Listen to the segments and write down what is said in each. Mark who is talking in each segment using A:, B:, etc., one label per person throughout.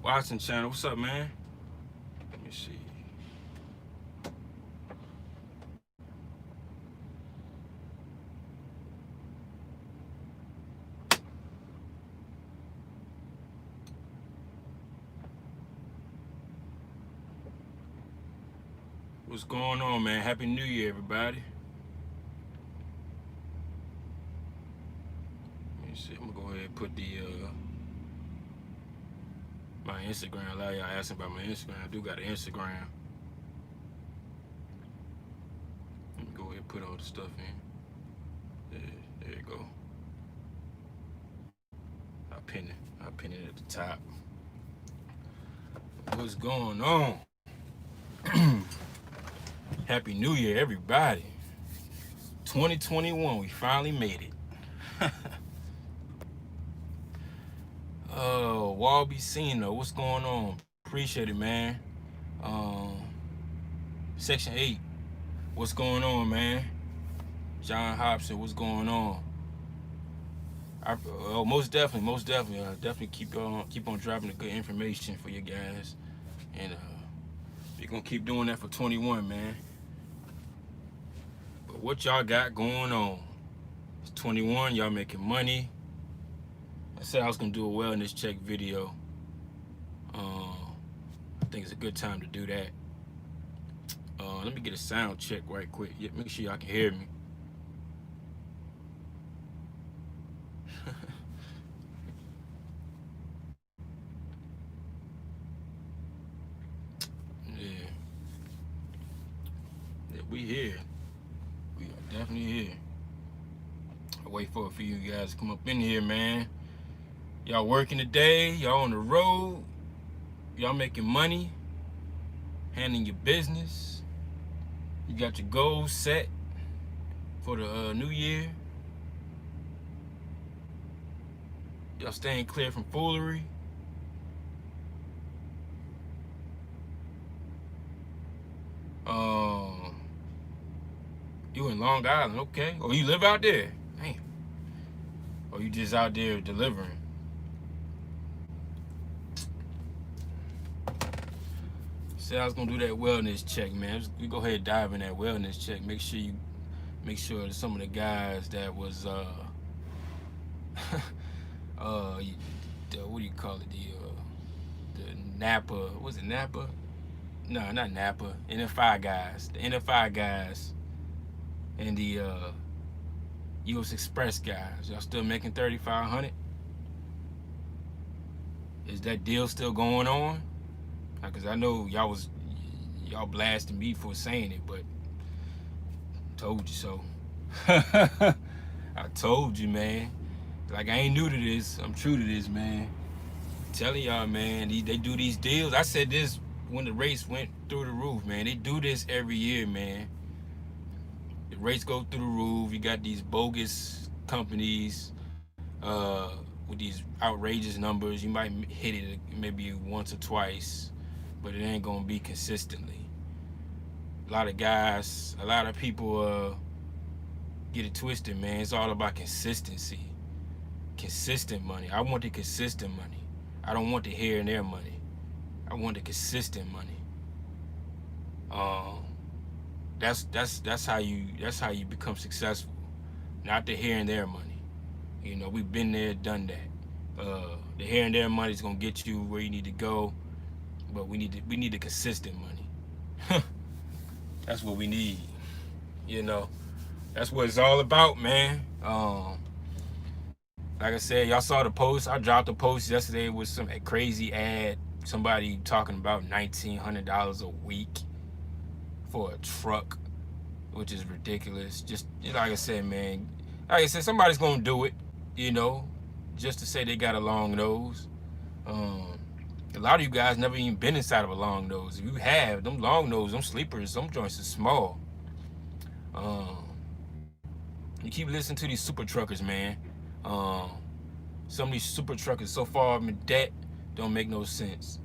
A: Watson channel. What's up, man? Let me see. What's going on, man? Happy New Year, everybody. Let me see. I'm gonna go ahead and put the my Instagram. A lot of y'all asking about my Instagram. I do got an Instagram. Let me go ahead and put all the stuff in. There you go. I'll pin it at the top. What's going on? Happy New Year, everybody. 2021, we finally made it. Oh, Walby Cena, what's going on? Appreciate it, man. Section 8, what's going on, man? John Hobson, what's going on? Most definitely. Definitely keep on dropping the good information for you guys, and we're gonna keep doing that for 21, man. But what y'all got going on? It's 21. Y'all making money. I said I was gonna do a wellness check video. I think it's a good time to do that. Let me get a sound check right quick. Make sure y'all can hear me. Yeah, we here. We are definitely here. I wait for a few of you guys to come up in here, man. Y'all working today, y'all on the road, y'all making money, handling your business. You got your goals set for the new year. Y'all staying clear from foolery. You in Long Island, okay? Or you live out there? Damn. Or you just out there delivering? Said I was gonna do that wellness check, man. We go ahead and dive in that wellness check. Make sure that some of the guys that was what do you call it? The Napa, was it Napa? No, not Napa. NFI guys. The NFI guys and the US Express guys. Y'all still making 3,500? Is that deal still going on? Because I know y'all blasting me for saying it, but told you so. I told you, man. Like, I ain't new to this. I'm true to this, man. I'm telling y'all, man, they do these deals. I said this when the race went through the roof, man. They do this every year, man. The rates go through the roof. You got these bogus companies with these outrageous numbers. You might hit it maybe once or twice, but it ain't gonna be consistently. A lot of people get it twisted, man. It's all about consistency. Consistent money. I want the consistent money. I don't want the here and there money. I want the consistent money. That's how you become successful. Not the here and there money. You know, we've been there, done that. The here and there money is gonna get you where you need to go, but we need the consistent money. That's what we need. You know, that's what it's all about, man. Like I said, y'all saw the post. I dropped a post yesterday with some crazy ad. Somebody talking about $1,900 a week for a truck, which is ridiculous. Just like I said, man. Like I said, somebody's gonna do it, you know, just to say they got a long nose. A lot of you guys never even been inside of a long nose. If you have, them long nose, them sleepers, some joints are small. You keep listening to these super truckers, man. Some of these super truckers so far in debt don't make no sense.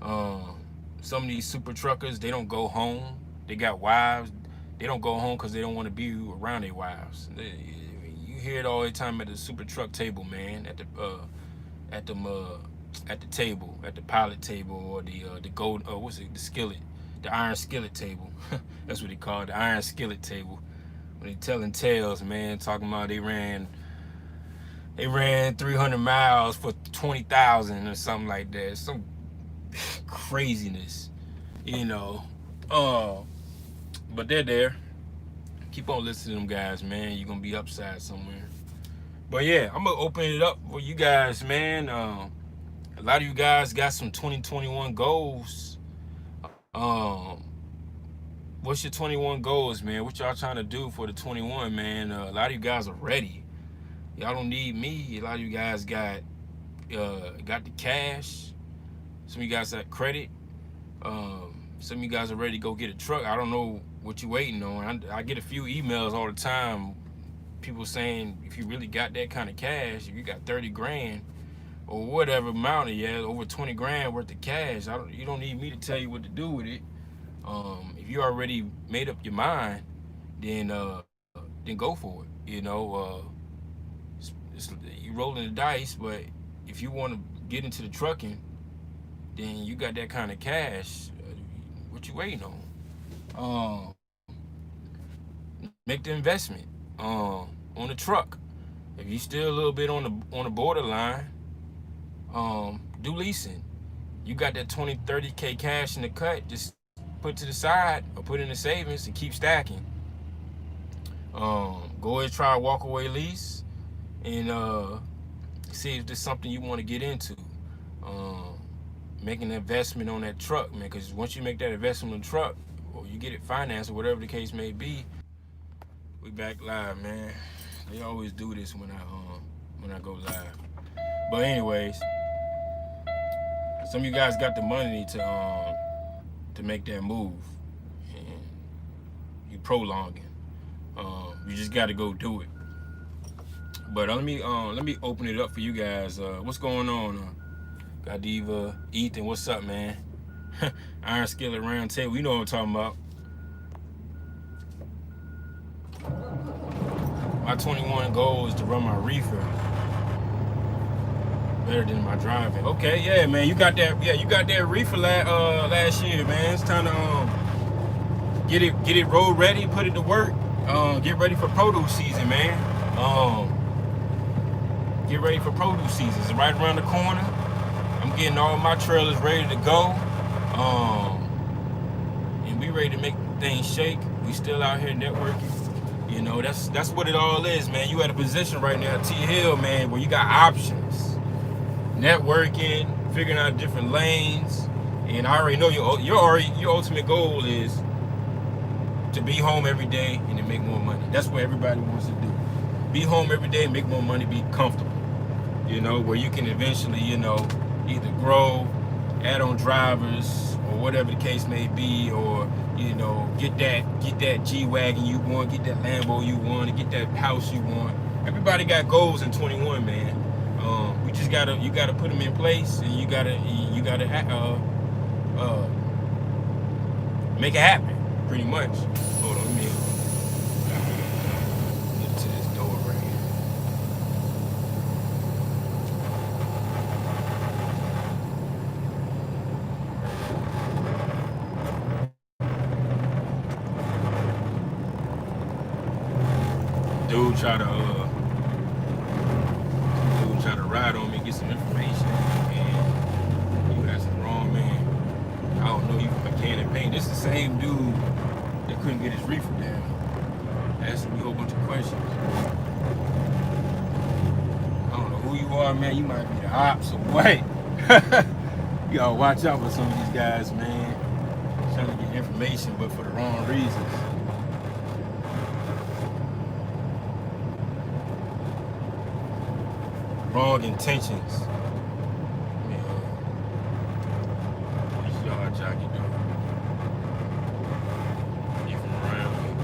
A: Some of these super truckers, they don't go home. They got wives. They don't go home because they don't want to be around their wives. You hear it all the time at the super truck table, man. At them at the table, at the pilot table, or the gold, what's it, the skillet, the iron skillet table. That's what they call it, the iron skillet table. When they telling tales, man, talking about they ran 300 miles for 20,000 or something like that. Some craziness, you know. Uh, but they're there. Keep on listening to them guys, man. You're gonna be upside somewhere. But yeah, I'm gonna open it up for you guys, man. A lot of you guys got some 2021 goals. What's your 21 goals, man? What y'all trying to do for the 21, man? A lot of you guys are ready. Y'all don't need me. A lot of you guys got the cash. Some of you guys got credit. Some of you guys are ready to go get a truck. I don't know what you waiting on. I get a few emails all the time. People saying if you really got that kind of cash, if you got 30 grand or whatever amount of over 20 grand worth of cash, you don't need me to tell you what to do with it. If you already made up your mind, then go for it. You know, you rolling the dice, but if you want to get into the trucking, then you got that kind of cash. What you waiting on? Make the investment on the truck. If you still a little bit on the borderline, do leasing. You got that 20-30K cash in the cut, just put to the side or put in the savings and keep stacking. Go ahead, try a walk away lease and see if there's something you want to get into. Make an investment on that truck, man, because once you make that investment on the truck, or you get it financed or whatever the case may be, we back live, man. They always do this when I go live. But anyways, some of you guys got the money to make that move, and you prolonging. You just got to go do it. But let me open it up for you guys. What's going on? Godiva, Ethan, what's up, man? Iron Skillet Round Table, you know what I'm talking about. My 21 goal is to run my reefer better than my driving. Okay, yeah, man, you got that. Yeah, you got that reefer last year, man. It's time to get it road ready, put it to work. Get ready for produce season, man. Get ready for produce season. It's right around the corner. I'm getting all my trailers ready to go. And we ready to make things shake. We still out here networking. You know, that's what it all is, man. You at a position right now, T Hill, man, where you got options. Networking, figuring out different lanes. And I already know your ultimate goal is to be home every day and to make more money. That's what everybody wants to do. Be home every day, make more money, be comfortable. You know, where you can eventually, you know, either grow, add on drivers, or whatever the case may be, or you know, get that G-Wagon you want, get that Lambo you want, and get that house you want. Everybody got goals in 21, man. You gotta put them in place, and you gotta make it happen, pretty much. Hold on, let me get to this door right here. Dude try to ride on me, get some information, and you asked the wrong man. I don't know you from a can of paint. This is the same dude that couldn't get his reefer down. Asking me a whole bunch of questions. I don't know who you are, man. You might be the ops or what. You gotta watch out for some of these guys, man. Trying to get information, but for the wrong reasons. Wrong intentions. Man, which yard y'all get doing? You from around here?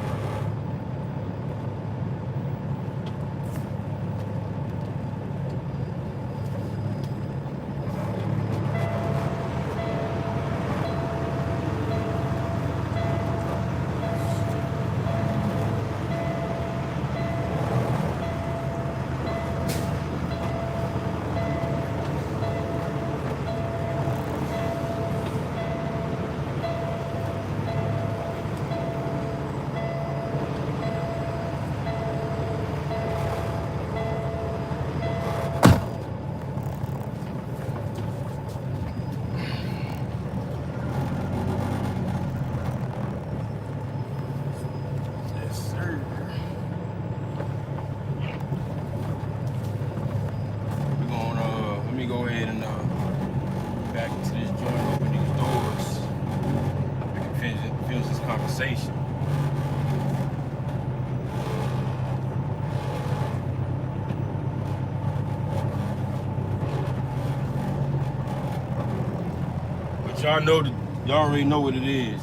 A: y'all know that y'all already know what it is.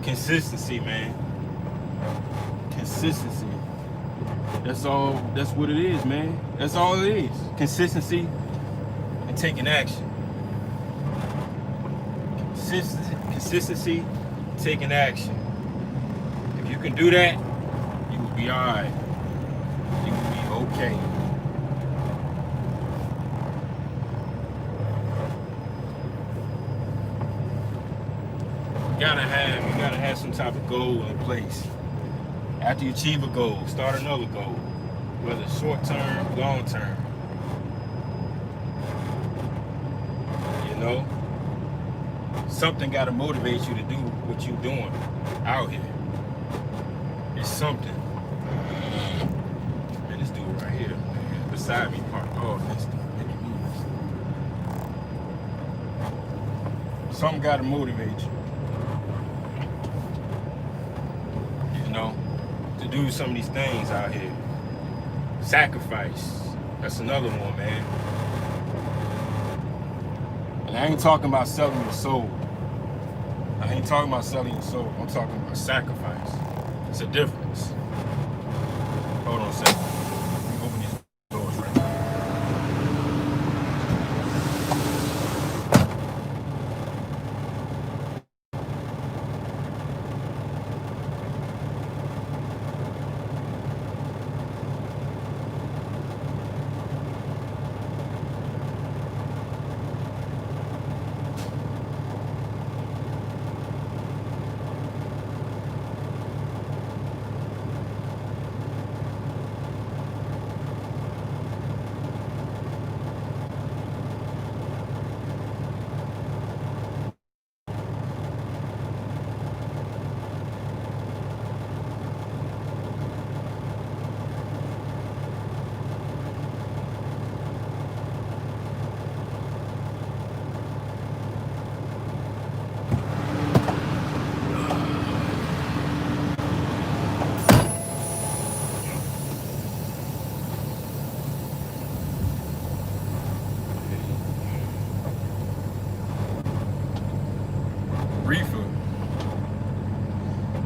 A: Consistency, man. Consistency. That's all. That's what it is, man. That's all it is. Consistency and taking action. Consistency, taking action. If you can do that, you will be alright. You will be okay. You gotta have some type of goal in place. After you achieve a goal, start another goal, whether it's short term, long term. You know, something gotta motivate you to do what you're doing out here. It's something. Man, this dude right here, man, beside me, parked off next to making moves. Something gotta motivate you. You know, to do some of these things out here. Sacrifice. That's another one, man. And I ain't talking about selling your soul. I ain't talking about selling your soul. I'm talking about sacrifice. It's a difference. Hold on a second. Let me open these doors right now.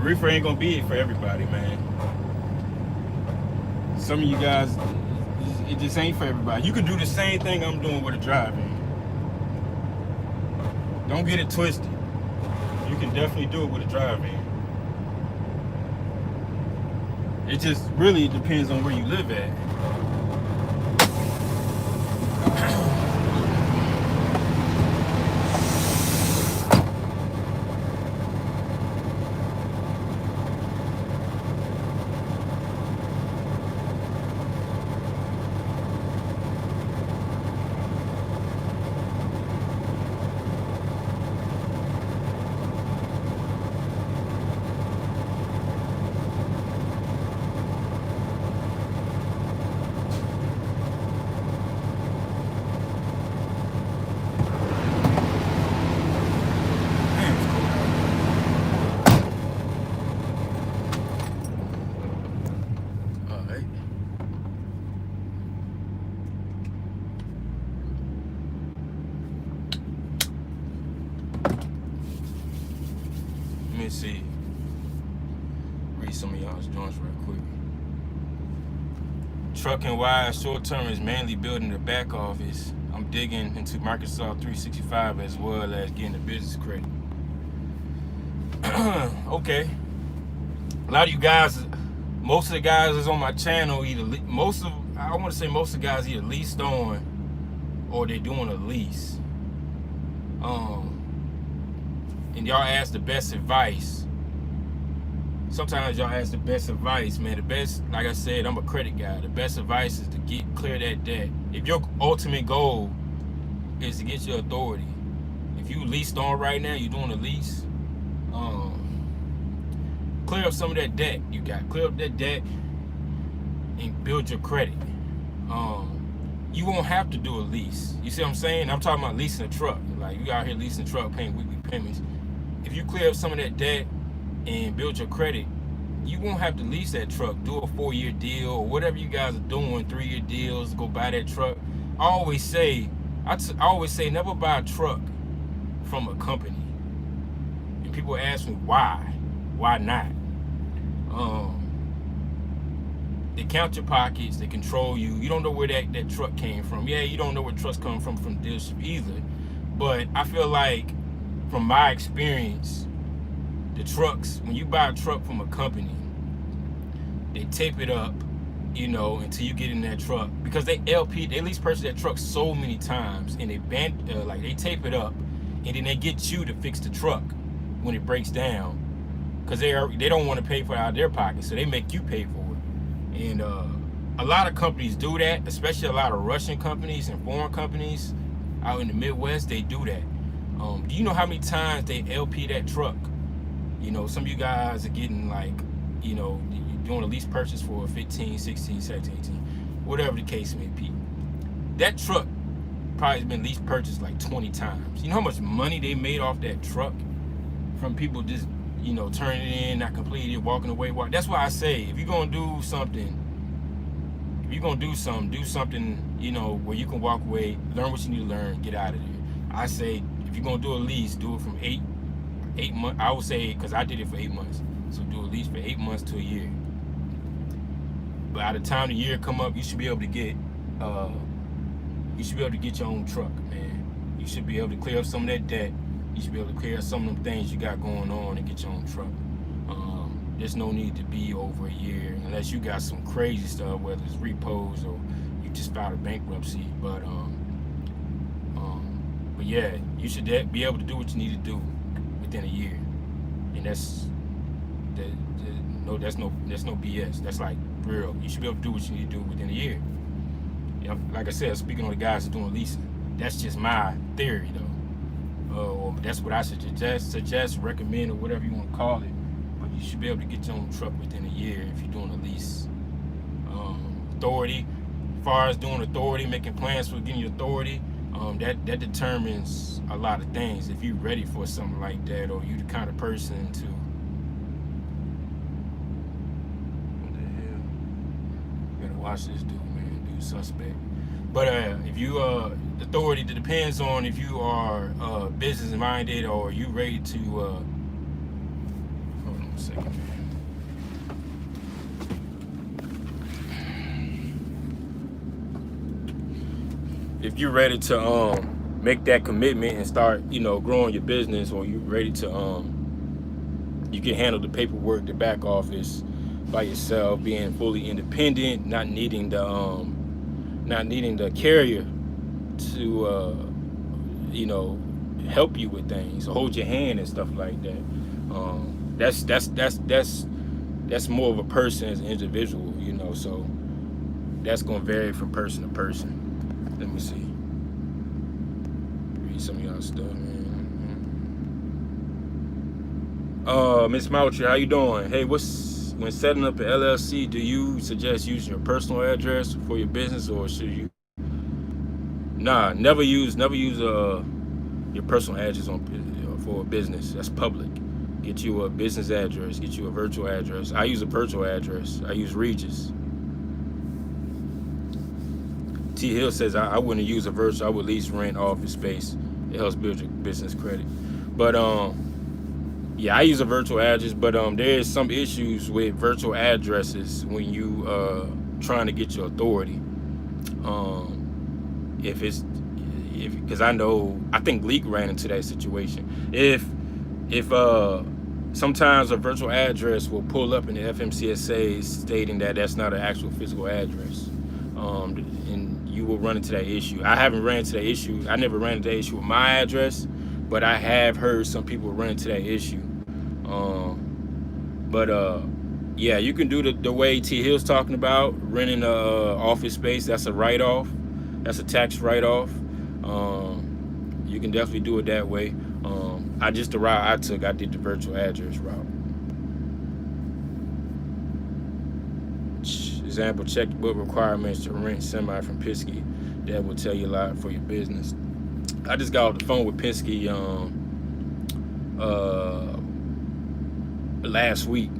A: Reefer ain't gonna be it for everybody, man. Some of you guys, it just ain't for everybody. You can do the same thing I'm doing with a drive-in. Don't get it twisted. You can definitely do it with a drive-in. It just really depends on where you live at. Let me see. Read some of y'all's joints real quick. Trucking wise, short term is mainly building the back office. I'm digging into Microsoft 365 as well as getting the business credit. Okay. A lot of you guys, most of the guys that's on my channel, I want to say most of the guys either leased on or they're doing a lease. And y'all ask the best advice. Sometimes y'all ask the best advice, man. The best, like I said, I'm a credit guy. The best advice is to clear that debt. If your ultimate goal is to get your authority, if you leased on right now, you're doing a lease, clear up some of that debt you got. Clear up that debt and build your credit. You won't have to do a lease. You see what I'm saying? I'm talking about leasing a truck. Like, you out here leasing a truck, paying weekly payments. If you clear up some of that debt and build your credit, you won't have to lease that truck. Do a 4-year deal or whatever you guys are doing, 3-year deals, go buy that truck. I always say never buy a truck from a company, and people ask me why not? Um, they count your pockets, they control you. You don't know where that truck came from. Yeah, you don't know where trucks come from the dealership either. But I feel like, from my experience, the trucks, when you buy a truck from a company, they tape it up, until you get in that truck, because they lease purchase that truck so many times, and they tape it up, and then they get you to fix the truck when it breaks down, because they don't want to pay for it out of their pocket, so they make you pay for it. And a lot of companies do that, especially a lot of Russian companies and foreign companies out in the Midwest. They do that. Do you know how many times they LP that truck? Some of you guys are getting you're doing a lease purchase for 15, 16, 17, 18, whatever the case may be. That truck probably has been lease purchased like 20 times. You know how much money they made off that truck from people just turning it in, not completing it, walking away. That's why I say, if you're gonna do something, do something, where you can walk away, learn what you need to learn, get out of there. I say, if you're gonna do a lease, do it from 8 months. I would say, because I did it for 8 months, so do a lease for 8 months to a year. By the time the year come up, you should be able to get your own truck, man. You should be able to clear up some of that debt. You should be able to clear up some of them things you got going on and get your own truck. There's no need to be over a year unless you got some crazy stuff, whether it's repos or you just filed a bankruptcy. But yeah, you should be able to do what you need to do within a year, and that's no BS. That's like real. You should be able to do what you need to do within a year. Like I said, speaking on the guys that are doing leasing, that's just my theory, though. Or that's what I suggest, recommend, or whatever you want to call it. But you should be able to get your own truck within a year if you're doing a lease. Authority, as far as doing authority, making plans for getting your authority, that determines a lot of things. If you're ready for something like that, or you the kind of person to, what the hell? You gotta watch this dude, man. Dude suspect. But if you authority, that depends on if you are business minded, or you ready to hold on a second, man. If you're ready to make that commitment and start growing your business, or you ready to you can handle the paperwork, the back office by yourself, being fully independent, not needing the carrier to help you with things, hold your hand and stuff like that. That's more of a person as an individual, so that's going to vary from person to person. Let me see, read some of y'all stuff, man. Miss Moucher, how you doing? Hey, when setting up an LLC, do you suggest using your personal address for your business, or should you? Nah, never use your personal address for a business. That's public. Get you a business address. Get you a virtual address. I use a virtual address. I use Regis. T Hill says I wouldn't use a virtual. I would at least rent office space. It helps build your business credit. But yeah, I use a virtual address. But there is some issues with virtual addresses when you trying to get your authority. Because I think Leak ran into that situation. If sometimes a virtual address will pull up in the FMCSA stating that that's not an actual physical address, and you will run into that issue. I haven't ran into that issue. I never ran into that issue with my address, but I have heard some people run into that issue. Yeah, you can do the way T Hill's talking about, renting a office space. That's a write-off. That's a tax write-off. You can definitely do it that way. The route I took, I did the virtual address route. Example, checkbook requirements to rent semi from Piskey. That will tell you a lot for your business. I just got off the phone with Piskey last week.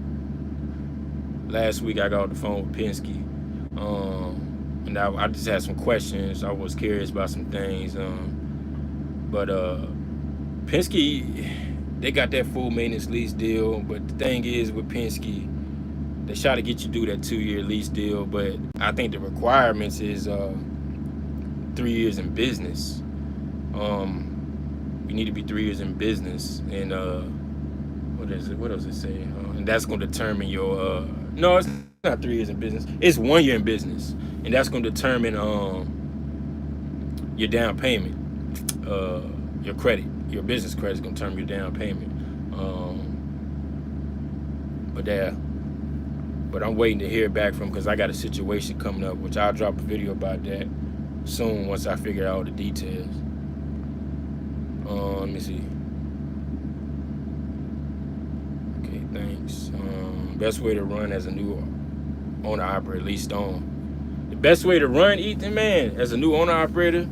A: Last week I got off the phone with Piskey. And I just had some questions. I was curious about some things. Penske, they got that full maintenance lease deal, but the thing is with Penske, they try to get you to do that 2-year lease deal, but I think the requirements is 3 years in business. You need to be 3 years in business, and what is it? What does it say? And that's going to determine your. No, it's not 3 years in business. It's 1 year in business, and that's going to determine your down payment, your credit, your business credit is going to determine your down payment. But I'm waiting to hear back from, because I got a situation coming up, which I'll drop a video about that soon once I figure out all the details. Let me see. Okay, thanks. Best way to run as a new owner operator, Lease Stone. The best way to run, Ethan, man, as a new owner operator,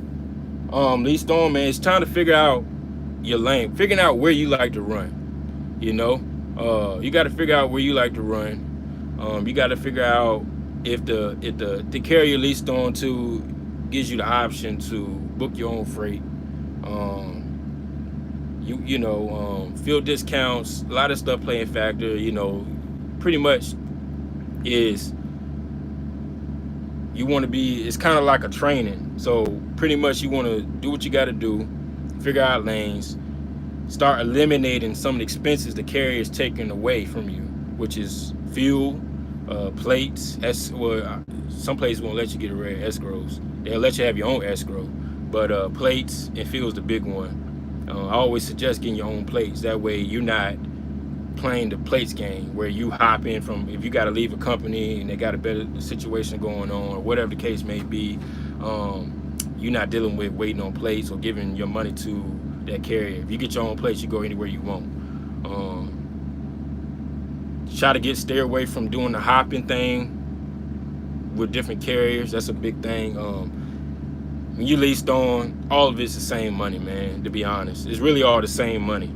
A: Lease Stone, man, it's time to figure out your lane, figuring out where you like to run. You know, you got to figure out where you like to run. You got to figure out if the carrier leased on to gives you the option to book your own freight. Fuel discounts, a lot of stuff playing factor. Pretty much is you want to be. It's kind of like a training. So pretty much you want to do what you got to do, figure out lanes, start eliminating some of the expenses the carrier is taking away from you, which is fuel. Plates, some places won't let you get rid of escrows. They'll let you have your own escrow, but plates and fuel's the big one. I always suggest getting your own plates. That way you're not playing the plates game where you hop in from, if you got to leave a company and they got a better situation going on or whatever the case may be, you're not dealing with waiting on plates or giving your money to that carrier. If you get your own plates, you go anywhere you want. Try to stay away from doing the hopping thing with different carriers. That's a big thing. When you leased on, all of it's the same money, man, to be honest. It's really all the same money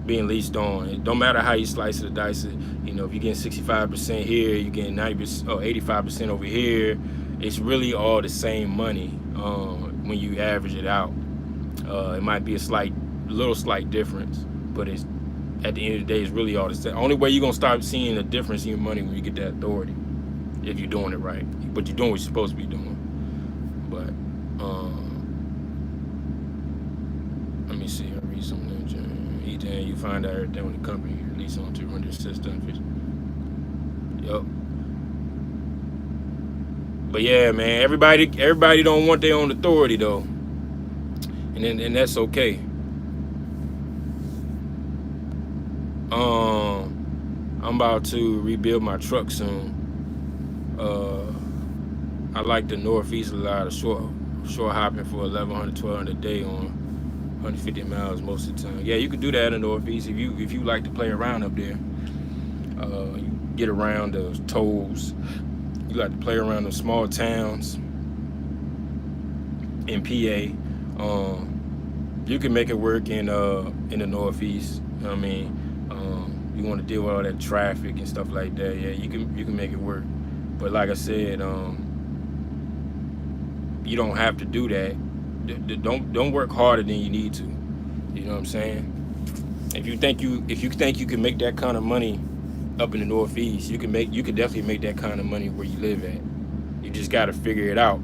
A: being leased on. It don't matter how you slice it or dice it. If you're getting 65% here, you're getting 90% or 85% over here. It's really all the same money when you average it out. It might be a little slight difference, but it's at the end of the day, it's really all the same. Only way you're going to start seeing a difference in your money when you get that authority, if you're doing it right. But you're doing what you're supposed to be doing. But, let me see. I'll read something. Ethan, you find out everything when the company you lease on to run your system. Yup. But yeah, man, everybody don't want their own authority, though. And that's okay. I'm about to rebuild my truck soon. I like the Northeast a lot of short hopping for 1,100, 1,200 a day on 150 miles most of the time. Yeah, you could do that in the Northeast if you like to play around up there. You get around the tolls. You like to play around the small towns in PA. You can make it work in the Northeast. I mean, you want to deal with all that traffic and stuff like that. Yeah, you can make it work. But like I said, you don't have to do that. Don't work harder than you need to. You know what I'm saying? If you think you can make that kind of money up in the Northeast, you can definitely make that kind of money where you live at. You just got to figure it out.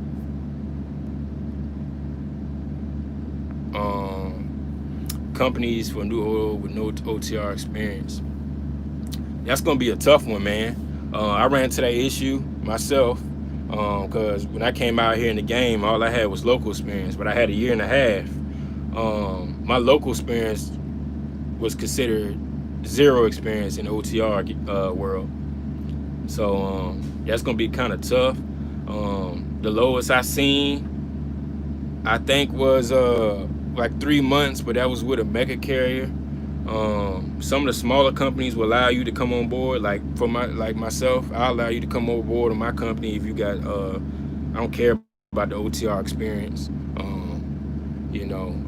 A: Companies for new oil with no OTR experience. That's gonna be a tough one, man. I ran into that issue myself because when I came out here in the game, all I had was local experience, but I had a year and a half. My local experience was considered zero experience in the OTR world. So that's gonna be kind of tough. The lowest I seen, I think, was like 3 months, but that was with a mega carrier. Some of the smaller companies will allow you to come on board. Like for myself, I'll allow you to come on board on my company if you got. I don't care about the OTR experience.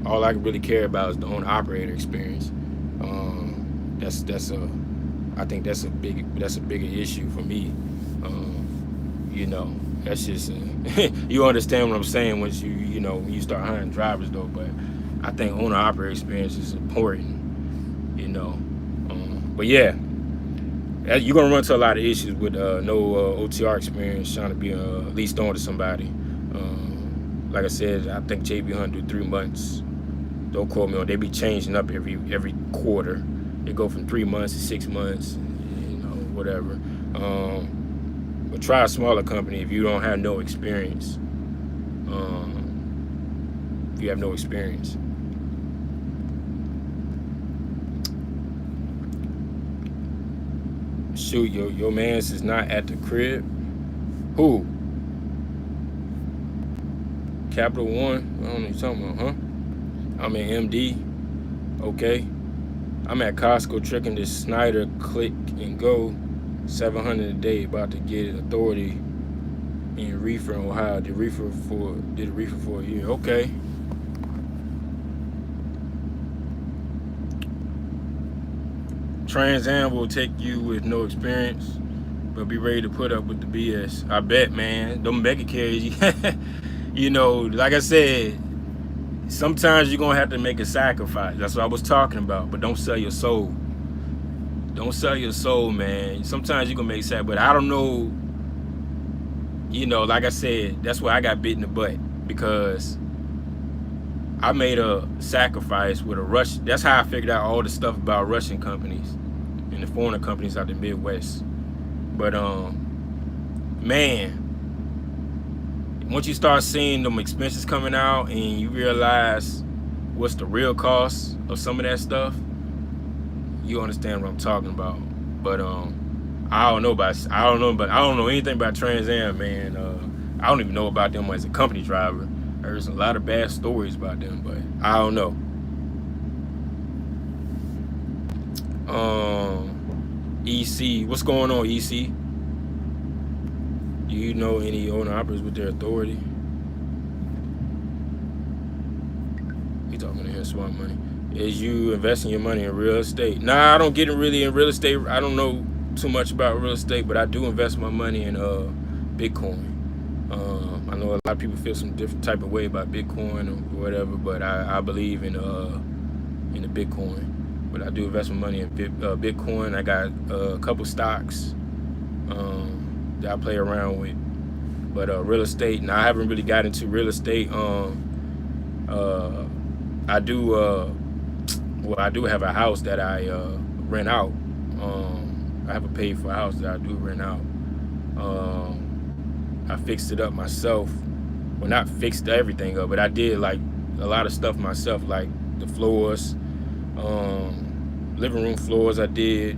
A: All I really care about is the owner operator experience. I think that's a bigger issue for me. That's just you understand what I'm saying once when you start hiring drivers though. But I think owner-operator experience is important, you know. But yeah, you're gonna run into a lot of issues with no OTR experience trying to be leased on to somebody. Like I said, I think JB Hunt do 3 months. Don't quote me on. They be changing up every quarter. They go from 3 months to 6 months, whatever. But try a smaller company if you don't have no experience. If you have no experience. Shoot, your man's is not at the crib. Who? Capital One? I don't know what you're talking about, huh? I'm in MD. Okay. I'm at Costco tricking this Snyder click and go 700 a day, about to get authority in reefer in Ohio. Did a reefer for a year. Okay. Trans Am will take you with no experience, but be ready to put up with the BS. I bet, man. Them mega carriers, like I said, sometimes you're gonna have to make a sacrifice. That's what I was talking about. But don't sell your soul. Don't sell your soul, man. Sometimes you're gonna make sacrifice, but I don't know. Like I said, that's why I got bit in the butt, because I made a sacrifice with a Russian. That's how I figured out all the stuff about Russian companies and the foreign companies out the Midwest. But man, once you start seeing them expenses coming out and you realize what's the real cost of some of that stuff, you understand what I'm talking about. But I don't know anything about Trans Am, man. I don't even know about them as a company driver. There's a lot of bad stories about them, but I don't know. EC, what's going on, EC? Do you know any owner operators with their authority? We talking to here smart money. Is you investing your money in real estate? Nah, I don't get it really in real estate. I don't know too much about real estate, but I do invest my money in Bitcoin. I know a lot of people feel some different type of way about Bitcoin or whatever, but I believe in the Bitcoin. But I do invest my money in Bitcoin. I got a couple stocks that I play around with. But real estate, now I haven't really got into real estate. I do have a house that I rent out. I have a paid for house that I do rent out. I fixed it up myself. Well, not fixed everything up, but I did like a lot of stuff myself, like the floors, living room floors. I did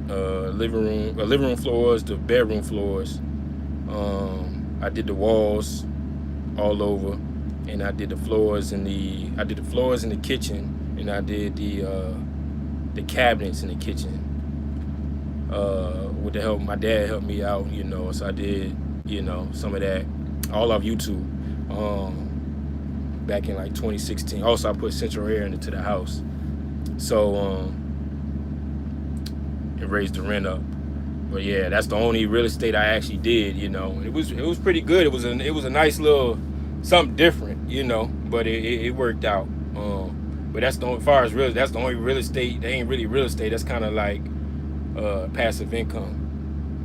A: living room floors, the bedroom floors. I did the walls all over, and I did the floors in the kitchen, and I did the cabinets in the kitchen. With the help, my dad helped me out, so I did, some of that, all off YouTube, back in like 2016. Also, I put central air into the house, so it raised the rent up. But yeah, that's the only real estate I actually did, It was pretty good. It was a nice little something different, but it worked out. But that's the only, as far as real, that's the only real estate. They ain't really real estate. That's kind of like passive income.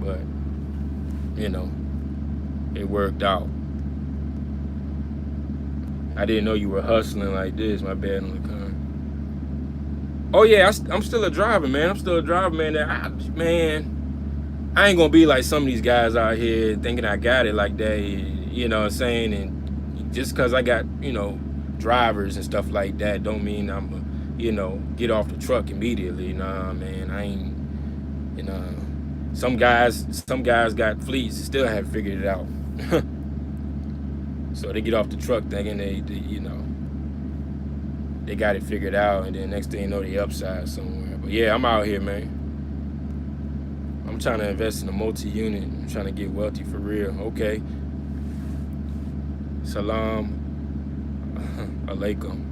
A: But it worked out. I didn't know you were hustling like this. My bad on the comment. Oh yeah, I'm still a driver, man. I ain't gonna be like some of these guys out here thinking I got it like that, you know what I'm saying? And just because I got, drivers and stuff like that don't mean I'm, get off the truck immediately. Nah, man, I ain't, some guys got fleets and still haven't figured it out. So they get off the truck thinking they got it figured out, and then next thing you know, they upside somewhere. But yeah, I'm out here, man. I'm trying to invest in a multi-unit. I'm trying to get wealthy for real. Okay. Salam alaikum.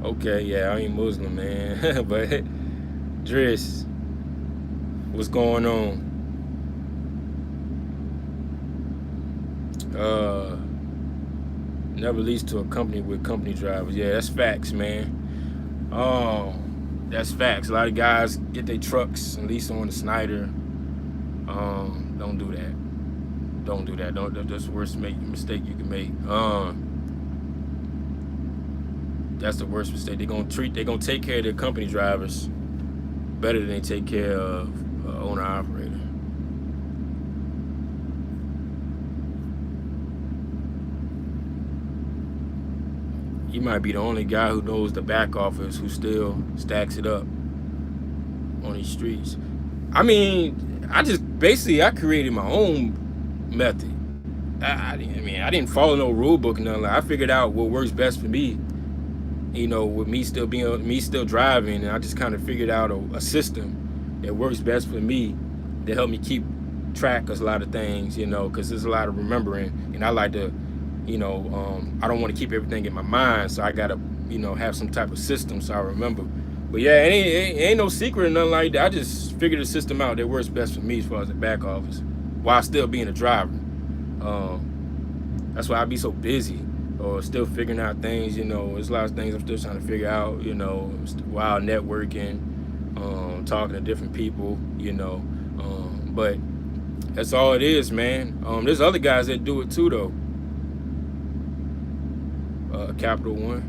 A: Okay, yeah, I ain't Muslim, man. But Driss, what's going on? Never leased to a company with company drivers. Yeah, that's facts, man. That's facts. A lot of guys get their trucks and lease on the Snyder. Don't do that. Don't do that. Don't. That's the worst mistake you can make. That's the worst mistake. They're gonna take care of their company drivers better than they take care of owner operator. You might be the only guy who knows the back office who still stacks it up on these streets. I mean, I created my own method. I didn't follow no rule book or nothing. I figured out what works best for me. With me still driving, and I just kind of figured out a system that works best for me to help me keep track of a lot of things. Because there's a lot of remembering, and I like to, I don't want to keep everything in my mind, so I gotta, have some type of system so I remember. But yeah, it ain't no secret or nothing like that. I just figured a system out that works best for me as far as the back office, while still being a driver. That's why I be so busy, or still figuring out things. There's a lot of things I'm still trying to figure out. While networking, talking to different people. But that's all it is, man. There's other guys that do it too, though. Capital One.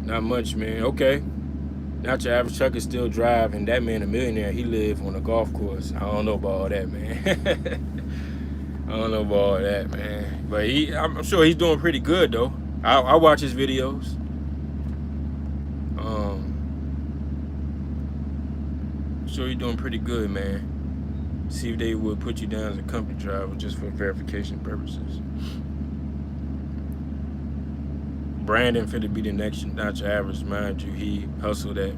A: Not much, man. Okay. Not your average trucker still drive, and that man a millionaire. He live on a golf course. I don't know about all that, man. I don't know about all that, man. But I'm sure he's doing pretty good, though. I watch his videos. I'm sure he's doing pretty good, man. See if they would put you down as a company driver just for verification purposes. Brandon finna be the next, not your average, mind you. He hustled that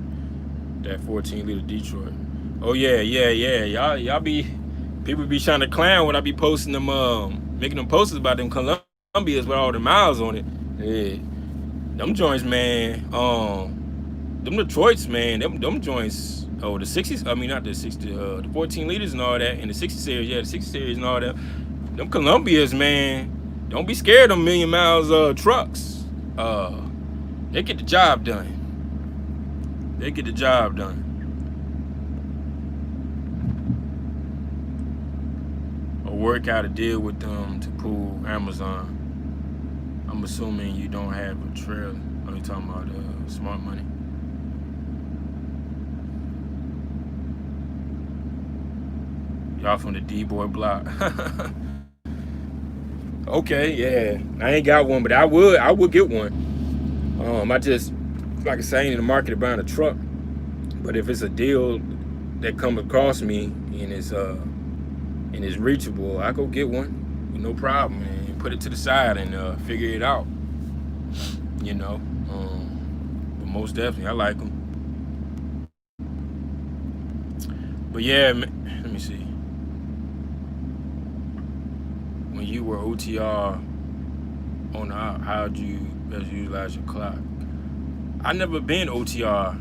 A: 14-liter Detroit. Oh yeah. Y'all people be trying to clown when I be posting them, making them posters about them Columbias with all the miles on it. Yeah, them joints, man. Them Detroits, man. Them joints. Oh, the 60s. I mean, not the 60. The 14 liters and all that, and the 60 series. Yeah, the 60 series and all that. Them Columbias, man. Don't be scared of them million miles trucks. They get the job done. They get the job done. Or work out a deal with them to pull Amazon. I'm assuming you don't have a trailer. Are you talking about smart money? Y'all from the D-boy block. Okay, yeah. I ain't got one, but I would get one. I just, like I say, I ain't in the market of buying a truck. But if it's a deal that comes across me and it's reachable, I go get one. No problem, and put it to the side and figure it out. But most definitely, I like them. But yeah, let me see. When you were OTR on the op, how'd you best utilize your clock? I never been OTR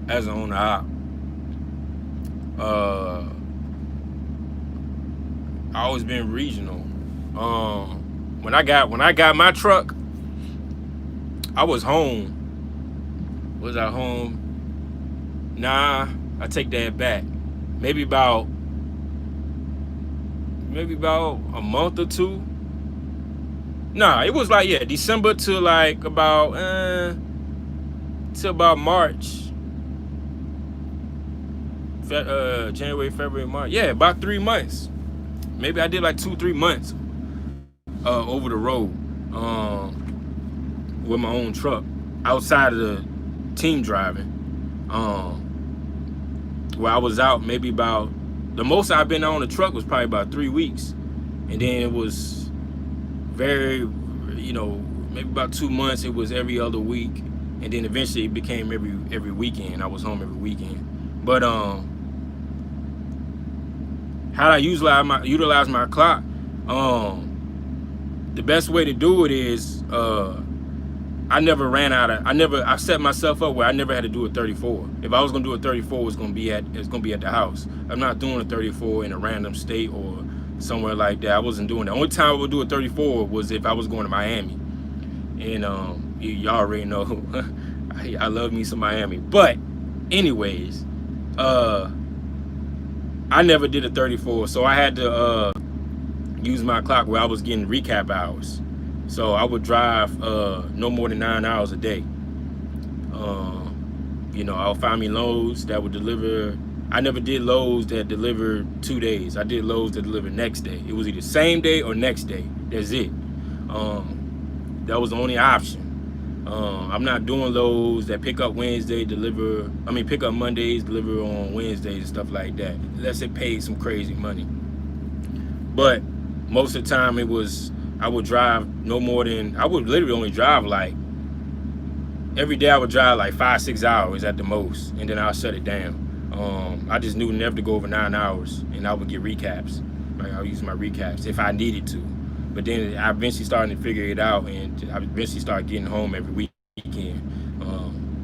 A: as an owner op. I always been regional. When I got my truck, I was home. Was I home? Nah, I take that back. Maybe about a month or two. Nah, it was like, December to like about March. January, February, March. Yeah, about 3 months. Maybe I did like 2-3 months over the road with my own truck outside of the team driving. Where I was out maybe about, the most I've been on the truck was probably about 3 weeks. And then it was very, maybe about 2 months, it was every other week. And then eventually it became every weekend. I was home every weekend. But how I utilize my clock, the best way to do it is I set myself up where I never had to do a 34. If I was gonna do a 34, it's gonna be at the house. I'm not doing a 34 in a random state or somewhere like that. I wasn't doing that. The only time I would do a 34 was if I was going to Miami. And y'all already know I love me some Miami. But anyways, I never did a 34, so I had to use my clock where I was getting recap hours. So I would drive no more than 9 hours a day. I'll find me loads that would deliver. I never did loads that delivered 2 days. I did loads that delivered next day. It was either same day or next day. That's it. That was the only option. I'm not doing loads that pick up Wednesday, pick up Mondays, deliver on Wednesdays and stuff like that. Unless it paid some crazy money. But most of the time I would drive no more than, I would literally only drive like, every day I would drive like 5-6 hours at the most, and then I'll shut it down. I just knew never to go over 9 hours, and I would get recaps. Like I'll use my recaps if I needed to. But then I eventually started to figure it out, and I eventually started getting home every weekend,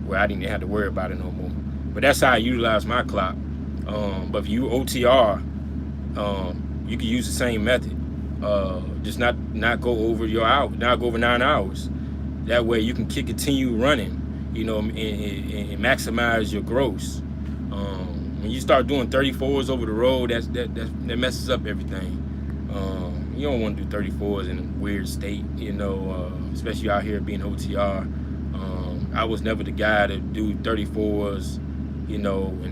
A: where I didn't have to worry about it no more. But that's how I utilize my clock. But if you OTR, you can use the same method. Just not go over your hour, not go over 9 hours. That way you can continue running, and maximize your gross. When you start doing 34s over the road, that messes up everything. You don't want to do 34s in a weird state, especially out here being OTR. I was never the guy to do 34s, in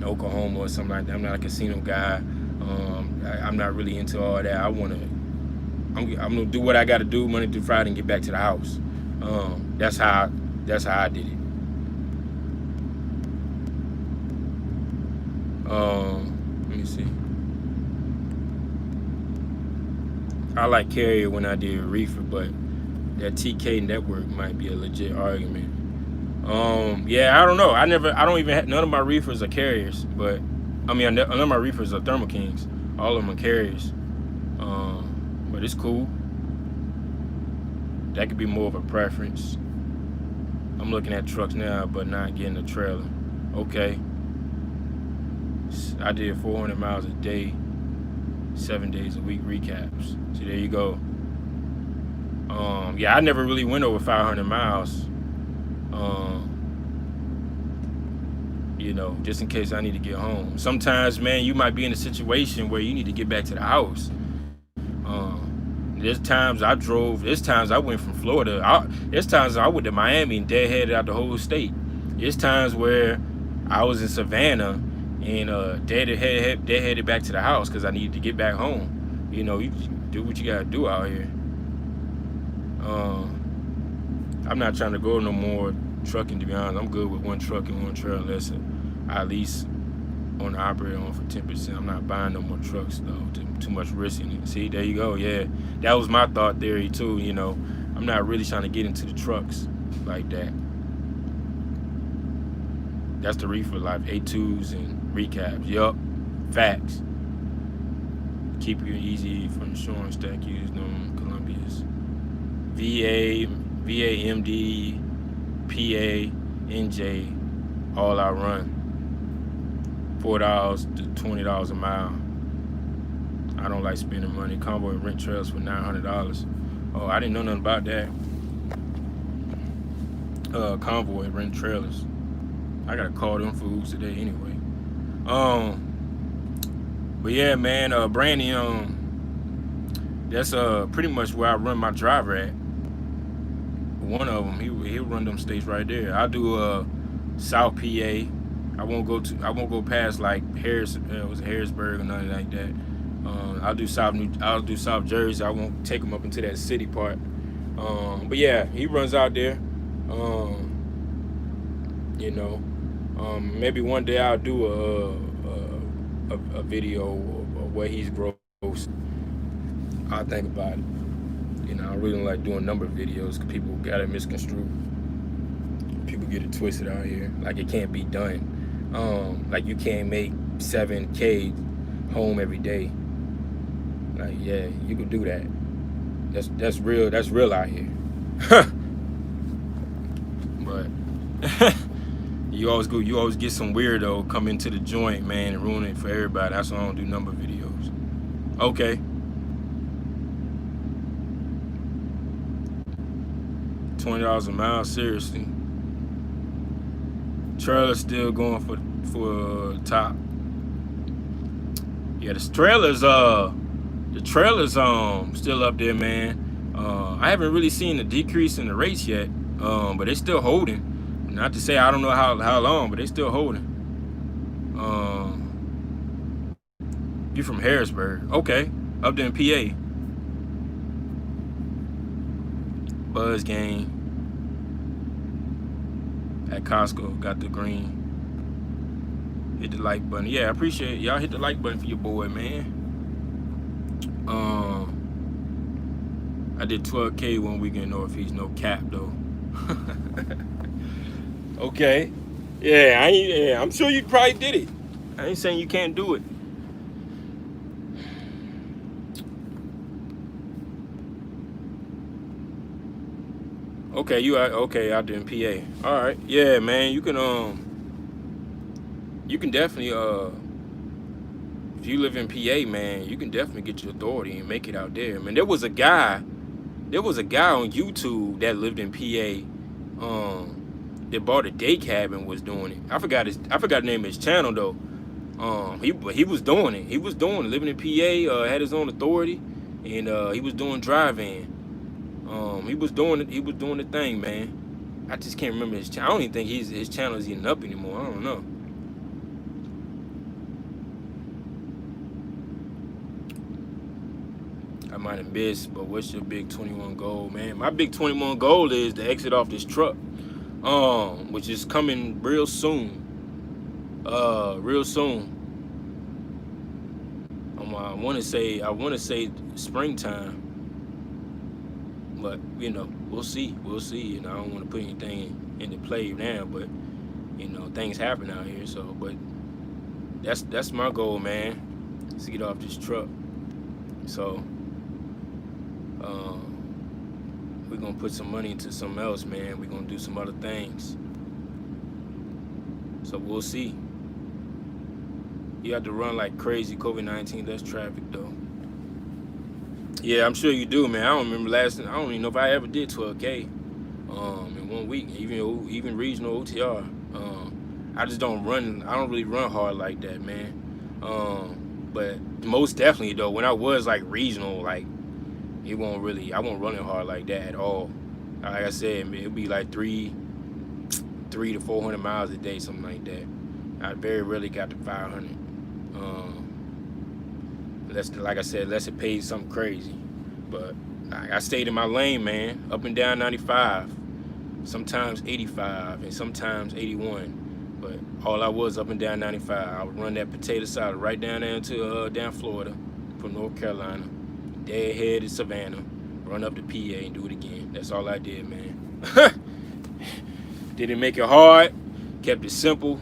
A: Oklahoma or something like that. I'm not a casino guy. I'm not really into all that. I'm gonna do what I got to do Monday through Friday and get back to the house. That's how I did it. Let me see. I like carrier when I did reefer, but that TK network might be a legit argument. Yeah, I don't know. None of my reefers are carriers, but none of my reefers are Thermo Kings. All of them are carriers. But it's cool. That could be more of a preference. I'm looking at trucks now, but not getting a trailer. Okay. I did 400 miles a day, 7 days a week recaps. So there you go. Yeah, I never really went over 500 miles. Just in case I need to get home. Sometimes, man, you might be in a situation where you need to get back to the house. There's times I went from Florida. There's times I went to Miami and deadheaded out the whole state. There's times where I was in Savannah and deadheaded back to the house because I needed to get back home. You do what you gotta do out here. I'm not trying to go no more trucking, to be honest. I'm good with one truck and one trailer unless I at least on the operator on for 10%. I'm not buying no more trucks though. Too much risk in it. See, there you go. Yeah, that was my thought theory too. I'm not really trying to get into the trucks like that. That's the reefer life. A2s and recaps. Yup, facts. Keep you easy for insurance. Stack use them. Columbia's VA, MD, PA, NJ. All I run. $4 to $20 a mile. I don't like spending money. Convoy rent trails for $900. Oh, I didn't know nothing about that. Convoy rent trailers. I gotta call them fools today anyway. But yeah, man, Brandy, that's pretty much where I run my driver at. One of them, he'll run them states right there. I do South PA. I won't go past like Harrisburg or nothing like that. I'll do South Jersey. I won't take him up into that city part. But yeah, he runs out there. Maybe one day I'll do a video of where he's gross. I'll think about it. I really don't like doing number videos because people got it misconstrued. People get it twisted out here. Like it can't be done. Like you can't make 7K home every day. Like yeah, you can do that. That's real. That's real out here. But you always get some weirdo come into the joint, man, and ruin it for everybody. That's why I don't do number videos. Okay. $20 a mile. Seriously, trailer's still going for top. Yeah, the trailers still up there, man. I haven't really seen a decrease in the rates yet, but they're still holding. Not to say I don't know how long, but they're still holding. You from Harrisburg? Okay, up there in PA. Buzz Gang at Costco got the green. Hit the like button. Yeah, I appreciate it. Y'all hit the like button for your boy, man. I did 12K one weekend Northeast, no cap though. Okay. Yeah, I'm sure you probably did it. I ain't saying you can't do it. Okay, you out out there in PA. All right. Yeah, man, you can definitely if you live in PA, man, you can definitely get your authority and make it out there. I mean, there was a guy on YouTube that lived in PA, that bought a day cab and was doing it. I forgot the name of his channel though. He was doing it. He was living in PA, had his own authority, and he was doing drive-in. He was doing the thing, man. I just can't remember his channel. I don't even think his channel is even up anymore. I don't know. I might have missed, but what's your big 21 goal, man? My big 21 goal is to exit off this truck, which is coming real soon. Real soon. I want to say springtime, but you know, we'll see. You know, I don't want to put anything into play now, but you know, things happen out here. So, but that's my goal, man. Is to get off this truck. So, we're gonna put some money into something else, man. We're gonna do some other things. So we'll see. You have to run like crazy. COVID-19, less traffic though. Yeah, I'm sure you do, man. I don't remember I don't even know if I ever did 12K in 1 week, even regional OTR. I just don't run. I don't really run hard like that, man. But most definitely though, when I was like regional, like I won't run it hard like that at all. Like I said, it'll be like 300 to 400 miles a day, something like that. I very rarely got to 500. Like I said, unless it pays something crazy. But I stayed in my lane, man. Up and down 95, sometimes 85, and sometimes 81. But all I was up and down 95. I would run that potato salad right down there to down Florida from North Carolina, dead head to Savannah, run up to PA and do it again. That's all I did, man. Didn't make it hard, kept it simple,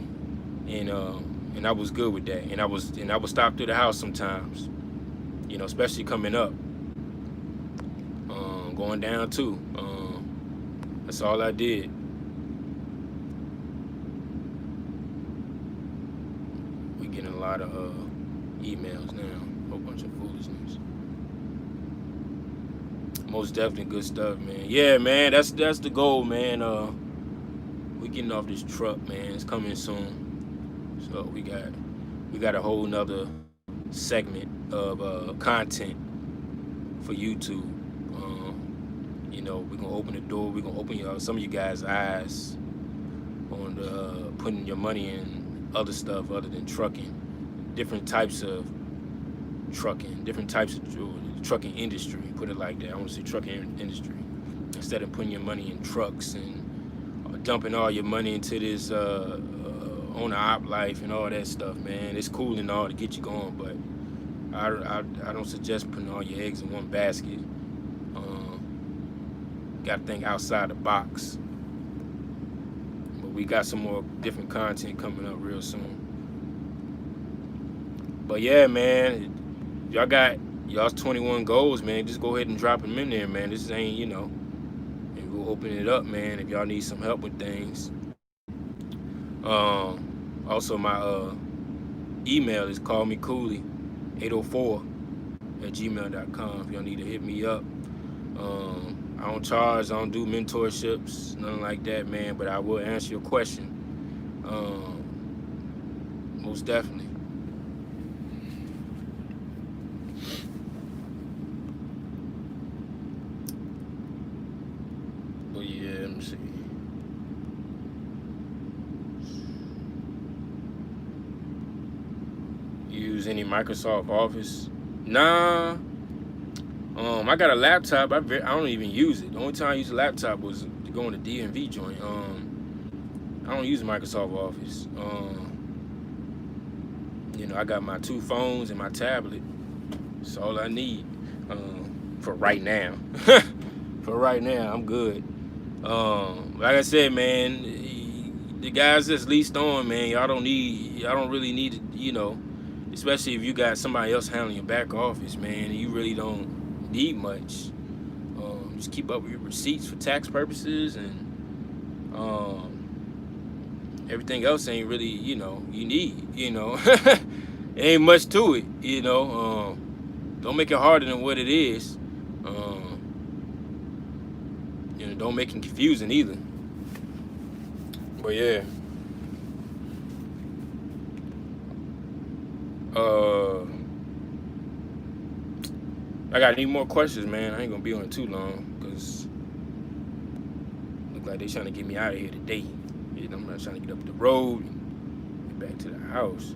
A: and I was good with that. And I would stop through the house sometimes, you know, especially coming up, going down too. That's all I did. We getting a lot of emails now, a whole bunch of foolishness. Most definitely good stuff, man. Yeah, man, that's the goal, man. We getting off this truck, man. It's coming soon. So we got a whole nother segment of content for YouTube. You know, we're gonna open the door. We're gonna open some of you guys' eyes on putting your money in other stuff other than trucking. Different types of trucking, different types of trucking industry. Put it like that. I want to say trucking industry instead of putting your money in trucks and dumping all your money into this owner-op life and all that stuff, man. It's cool and all to get you going, but I don't suggest putting all your eggs in one basket. Got to think outside the box. But we got some more different content coming up real soon. But yeah, man, y'all got y'all's 21 goals, man. Just go ahead and drop them in there, man. This ain't, you know, and we'll open it up, man, if y'all need some help with things. Also, my email is callmecooley804@gmail.com if y'all need to hit me up. I don't charge. I don't do mentorships, nothing like that, man. But I will answer your question. Most definitely. But yeah, let me see. Use any Microsoft Office? Nah. I got a laptop. I don't even use it. The only time I used a laptop was to go on the DMV joint. I don't use Microsoft Office. I got my 2 phones and my tablet. That's all I need for right now. For right now, I'm good. Like I said, man, the guys that's leased on, man, y'all don't really need it, especially if you got somebody else handling your back office, man. You really don't need much. Just keep up with your receipts for tax purposes, and everything else ain't really, you need, it ain't much to it, don't make it harder than what it is. Don't make it confusing either. But yeah. I got any more questions, man. I ain't gonna be on it too long, because look like they trying to get me out of here today. I'm not trying to get up the road and get back to the house.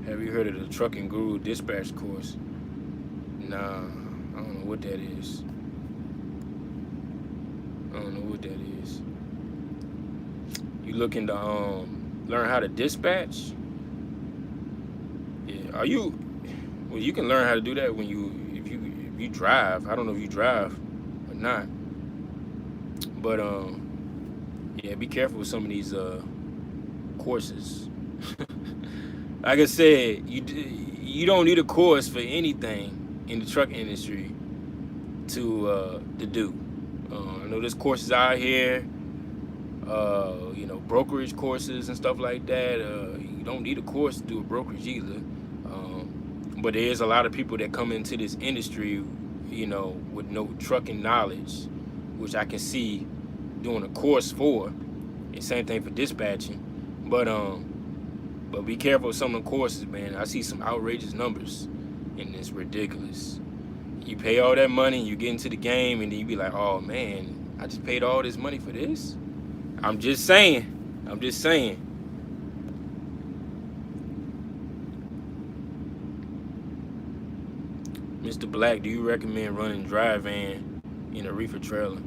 A: Have you heard of the Trucking Guru Dispatch course? Nah, I don't know what that is. You looking to learn how to dispatch? Yeah. Well, you can learn how to do that when if you drive. I don't know if you drive or not. But yeah, be careful with some of these courses. Like I said, you don't need a course for anything in the truck industry to do. I know there's courses out here, brokerage courses and stuff like that. You don't need a course to do a brokerage either. But there is a lot of people that come into this industry, with no trucking knowledge, which I can see doing a course for. And same thing for dispatching. But be careful with some of the courses, man. I see some outrageous numbers, and it's ridiculous. You pay all that money, you get into the game, and then you be like, oh man, I just paid all this money for this? I'm just saying. Mr. Black, do you recommend running dry van in a reefer trailer?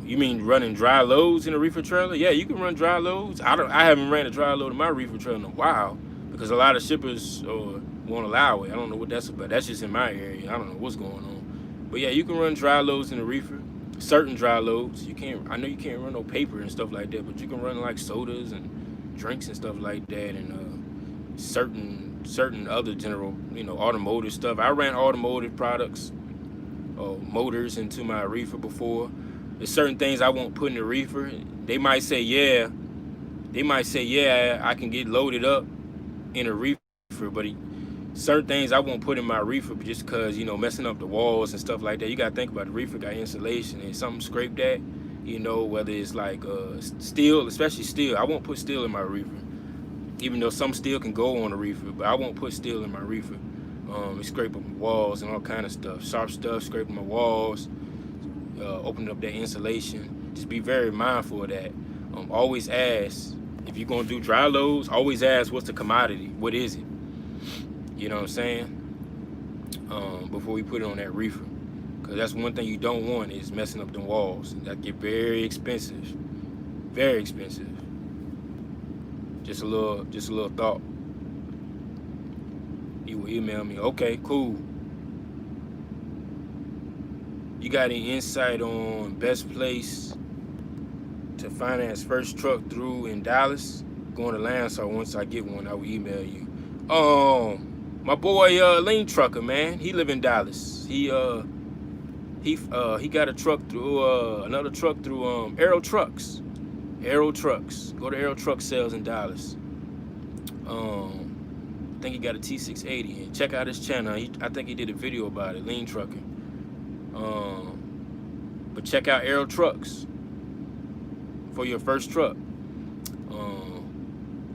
A: You mean running dry loads in a reefer trailer? Yeah, you can run dry loads. I haven't ran a dry load in my reefer trailer in a while, because a lot of shippers won't allow it. I don't know what that's about. That's just in my area. I don't know what's going on. But yeah, you can run dry loads in a reefer. Certain dry loads. I know you can't run no paper and stuff like that, but you can run like sodas and drinks and stuff like that, and certain other general, automotive stuff. I ran automotive products, motors into my reefer before. There's certain things I won't put in the reefer. They might say, yeah, I can get loaded up in a reefer, but certain things I won't put in my reefer just because, messing up the walls and stuff like that. You got to think about the reefer got insulation, and something scraped that, whether it's like steel, especially steel. I won't put steel in my reefer, even though some steel can go on a reefer, but I won't put steel in my reefer. It scrape up my walls and all kind of stuff. Sharp stuff scraping my walls, opening up that insulation. Just be very mindful of that. Always ask, if you're going to do dry loads, always ask what's the commodity, what is it? You know what I'm saying? Before we put it on that reefer. Because that's one thing you don't want, is messing up the walls. That get very expensive. Very expensive. Just a little thought. You will email me. Okay, cool. You got any insight on best place to finance first truck through in Dallas? Going to Landstar. Once I get one, I will email you. My boy Lean Trucker, man. He live in Dallas. He got a truck through another truck through Aero Trucks. Aero Trucks. Go to Aero Truck Sales in Dallas. I think he got a T680. And check out his channel. I think he did a video about it, lean trucking. But check out Aero Trucks for your first truck.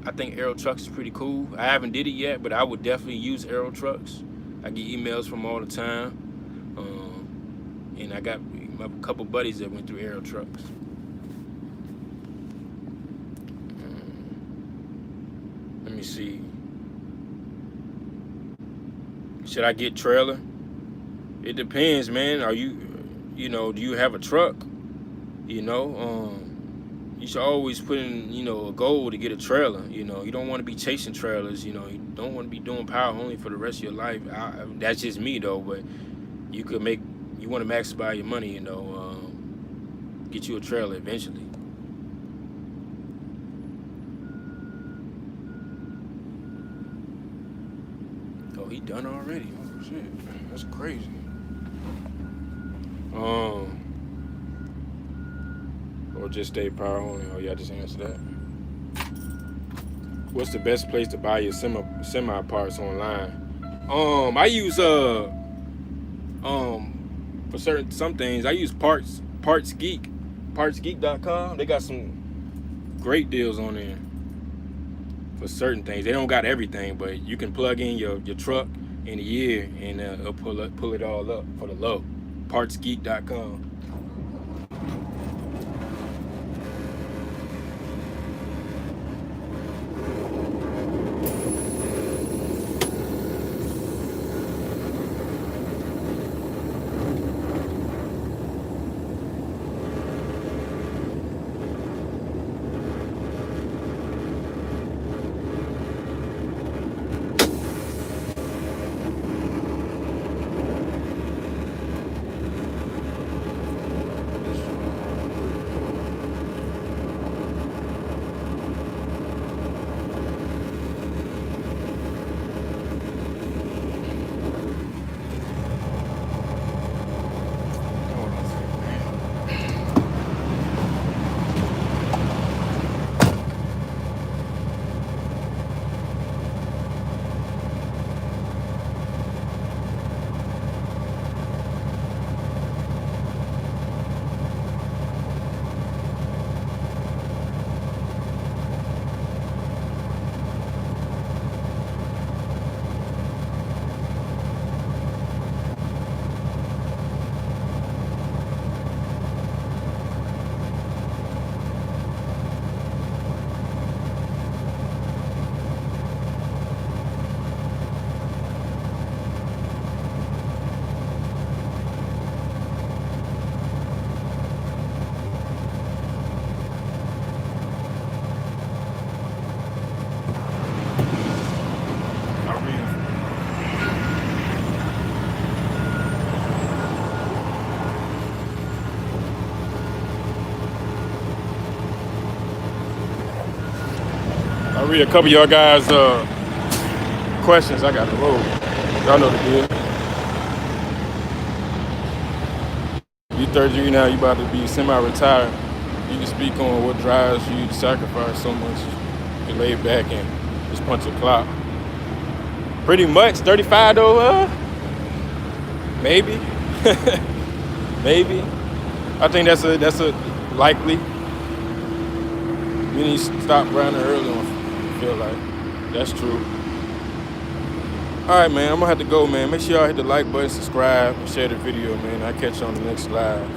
A: I think Aero Trucks is pretty cool. I haven't did it yet, but I would definitely use Aero Trucks. I get emails from all the time. And I got a couple buddies that went through Aero Trucks. Let me see. Should I get trailer? It depends, man. Are you do you have a truck? You should always put in, a goal to get a trailer. You don't want to be chasing trailers. You don't want to be doing power only for the rest of your life. That's just me though. But you want to maximize your money. Get you a trailer eventually. Oh, he done already. Oh shit, that's crazy. Or just stay power only. Oh yeah, I just answered that. What's the best place to buy your semi parts online? I use for some things I use partsgeek.com. They got some great deals on there for certain things. They don't got everything, but you can plug in your truck in a year and it'll pull it all up for the low. Partsgeek.com. I'll read a couple of y'all guys' questions. I got the road. Y'all know the deal. You 33 now, you about to be semi-retired. You can speak on what drives you to sacrifice so much. You lay back and just punch a clock. Pretty much 35 though, maybe. Maybe. I think that's a likely. You need to stop grinding early on. Feel like that's true. All right, man, I'm gonna have to go, man. Make sure y'all hit the like button, subscribe, and share the video, man. I'll catch you on the next live.